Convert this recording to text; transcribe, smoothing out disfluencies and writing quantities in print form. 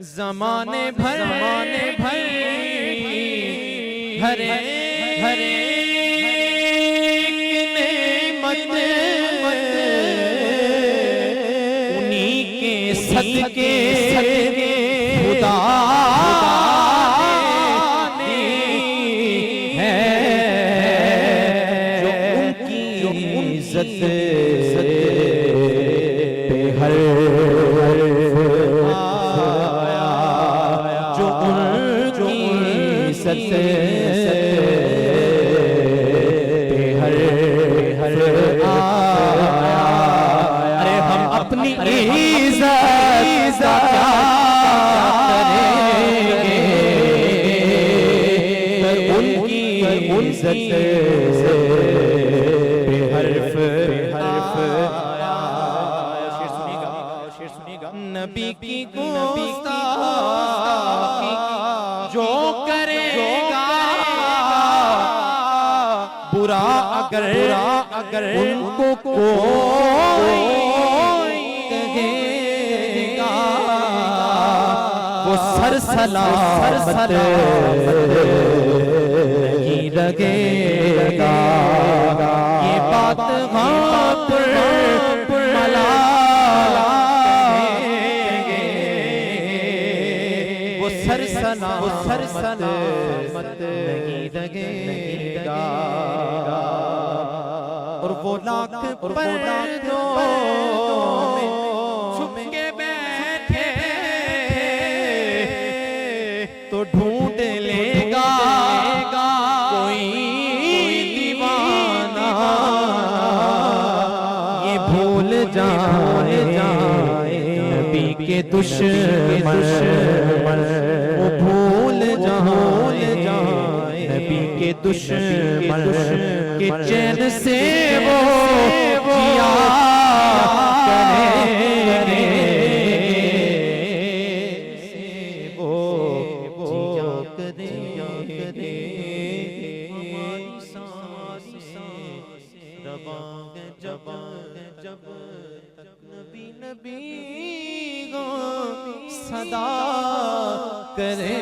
ज़माने भर हरे हरे नेमत उन्हीं के सदके खुदा ने है जो उनकी इज्जत पे हर सत्य पे हर आया। अरे हम अपनी इज्जत क्या करेंगे, उनकी इज्जत पे हर्फ आया। शेर सुनिएगा। नबी की गुस्ताखी जो करेगा बुरा अगर उनको कोई कहेगा वो सर सलामत नहीं लगेगा। ये बात सर सलामत नहीं लगेगा। और वो लाख पर्दों में छुप के बैठे तो ढूंढ लेगा कोई दीवाना। ये भूल जाए नबी के दुश्मन, भूल जाए नबी के दुश्मन के चैन से वो जिया करे, वो जिया करे। हमारी सांसें रवां जब तक नबी सदा करे।